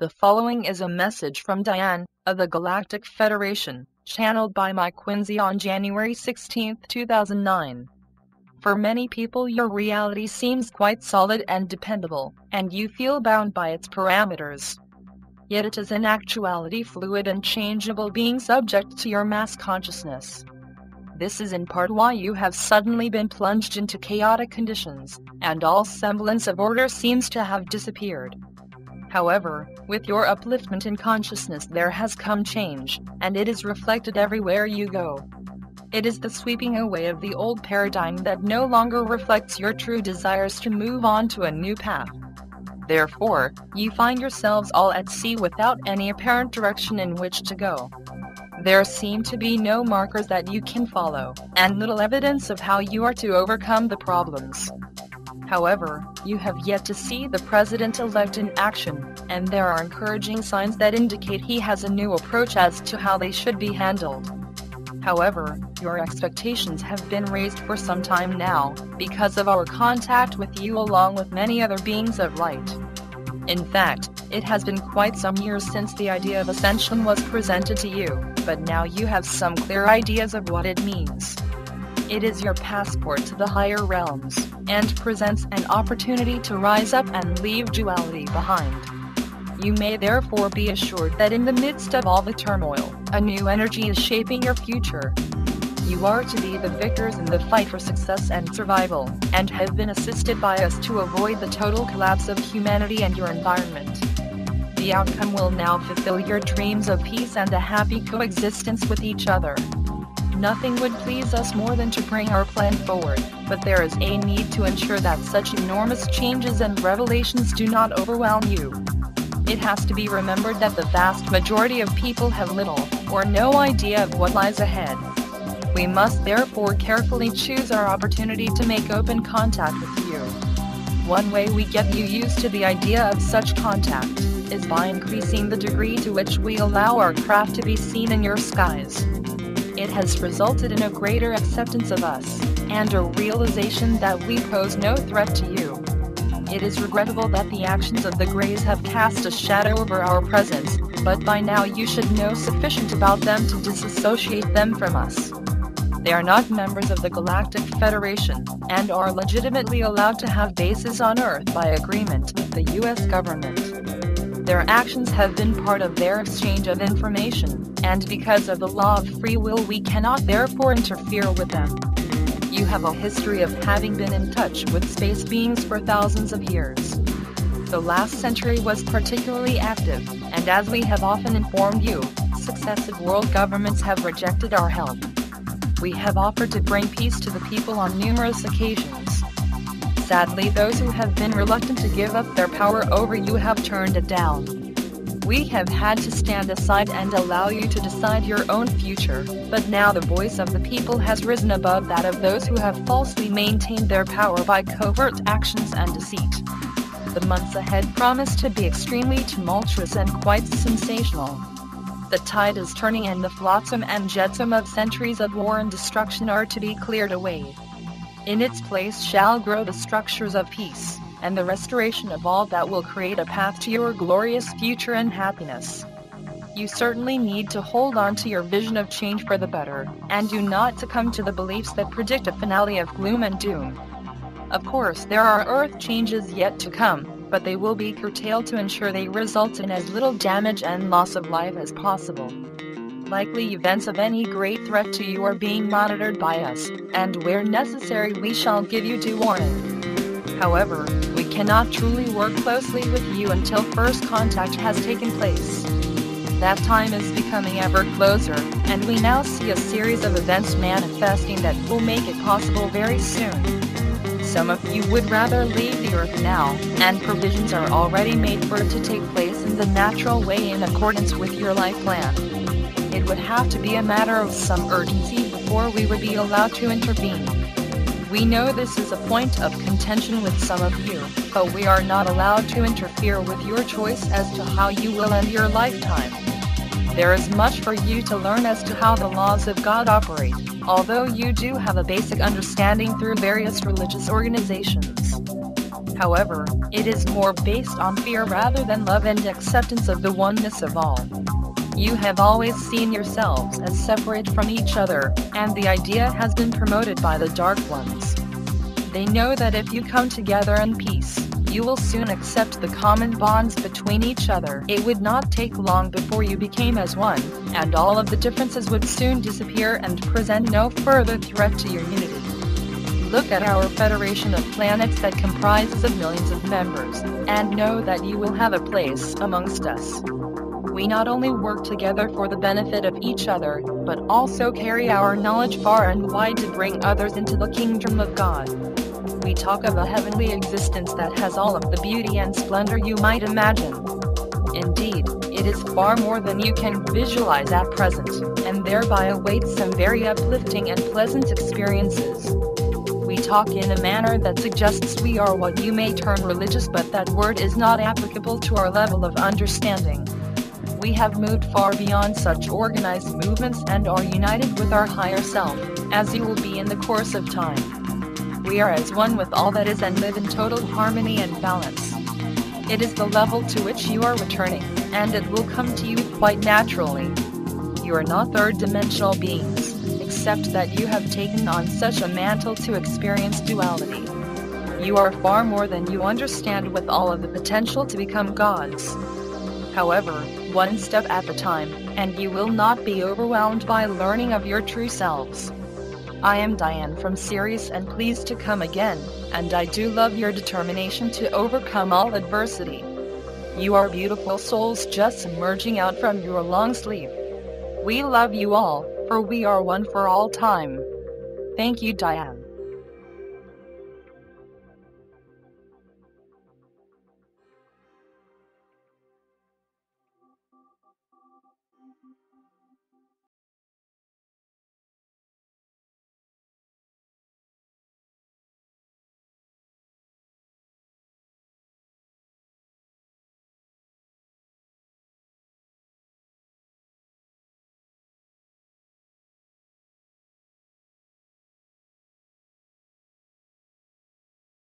The following is a message from Diane, of the Galactic Federation, channeled by my Quinsey on January 16, 2009. For many people, your reality seems quite solid and dependable, and you feel bound by its parameters. Yet it is in actuality fluid and changeable, being subject to your mass consciousness. This is in part why you have suddenly been plunged into chaotic conditions, and all semblance of order seems to have disappeared. However, with your upliftment in consciousness there has come change, and it is reflected everywhere you go. It is the sweeping away of the old paradigm that no longer reflects your true desires to move on to a new path. Therefore, you find yourselves all at sea without any apparent direction in which to go. There seem to be no markers that you can follow, and little evidence of how you are to overcome the problems. However, you have yet to see the president-elect in action, and there are encouraging signs that indicate he has a new approach as to how they should be handled. However, your expectations have been raised for some time now, because of our contact with you along with many other beings of light. In fact, it has been quite some years since the idea of ascension was presented to you, but now you have some clear ideas of what it means. It is your passport to the higher realms, and presents an opportunity to rise up and leave duality behind. You may therefore be assured that in the midst of all the turmoil, a new energy is shaping your future. You are to be the victors in the fight for success and survival, and have been assisted by us to avoid the total collapse of humanity and your environment. The outcome will now fulfill your dreams of peace and a happy coexistence with each other. Nothing would please us more than to bring our plan forward, but there is a need to ensure that such enormous changes and revelations do not overwhelm you. It has to be remembered that the vast majority of people have little or no idea of what lies ahead. We must therefore carefully choose our opportunity to make open contact with you. One way we get you used to the idea of such contact is by increasing the degree to which we allow our craft to be seen in your skies. It has resulted in a greater acceptance of us, and a realization that we pose no threat to you. It is regrettable that the actions of the Greys have cast a shadow over our presence, but by now you should know sufficient about them to disassociate them from us. They are not members of the Galactic Federation, and are legitimately allowed to have bases on Earth by agreement with the US government. Their actions have been part of their exchange of information, and because of the law of free will we cannot therefore interfere with them. You have a history of having been in touch with space beings for thousands of years. The last century was particularly active, and as we have often informed you, successive world governments have rejected our help. We have offered to bring peace to the people on numerous occasions. Sadly, those who have been reluctant to give up their power over you have turned it down. We have had to stand aside and allow you to decide your own future, but now the voice of the people has risen above that of those who have falsely maintained their power by covert actions and deceit. The months ahead promise to be extremely tumultuous and quite sensational. The tide is turning and the flotsam and jetsam of centuries of war and destruction are to be cleared away. In its place shall grow the structures of peace, and the restoration of all that will create a path to your glorious future and happiness. You certainly need to hold on to your vision of change for the better, and do not succumb to the beliefs that predict a finale of gloom and doom. Of course, there are Earth changes yet to come, but they will be curtailed to ensure they result in as little damage and loss of life as possible. Likely events of any great threat to you are being monitored by us, and where necessary we shall give you due warning. However, we cannot truly work closely with you until first contact has taken place. That time is becoming ever closer, and we now see a series of events manifesting that will make it possible very soon. Some of you would rather leave the Earth now, and provisions are already made for it to take place in the natural way in accordance with your life plan. It would have to be a matter of some urgency before we would be allowed to intervene. We know this is a point of contention with some of you, but we are not allowed to interfere with your choice as to how you will end your lifetime. There is much for you to learn as to how the laws of God operate, although you do have a basic understanding through various religious organizations. However, it is more based on fear rather than love and acceptance of the oneness of all. You have always seen yourselves as separate from each other, and the idea has been promoted by the Dark Ones. They know that if you come together in peace, you will soon accept the common bonds between each other. It would not take long before you became as one, and all of the differences would soon disappear and present no further threat to your unity. Look at our Federation of Planets that comprises of millions of members, and know that you will have a place amongst us. We not only work together for the benefit of each other, but also carry our knowledge far and wide to bring others into the kingdom of God. We talk of a heavenly existence that has all of the beauty and splendor you might imagine. Indeed, it is far more than you can visualize at present, and thereby awaits some very uplifting and pleasant experiences. We talk in a manner that suggests we are what you may term religious, but that word is not applicable to our level of understanding. We have moved far beyond such organized movements and are united with our higher self, as you will be in the course of time. We are as one with all that is and live in total harmony and balance. It is the level to which you are returning, and it will come to you quite naturally. You are not third-dimensional beings, except that you have taken on such a mantle to experience duality. You are far more than you understand, with all of the potential to become gods. However, one step at a time, and you will not be overwhelmed by learning of your true selves. I am Diane from Sirius and pleased to come again, and I do love your determination to overcome all adversity. You are beautiful souls just emerging out from your long sleep. We love you all, for we are one for all time. Thank you, Diane.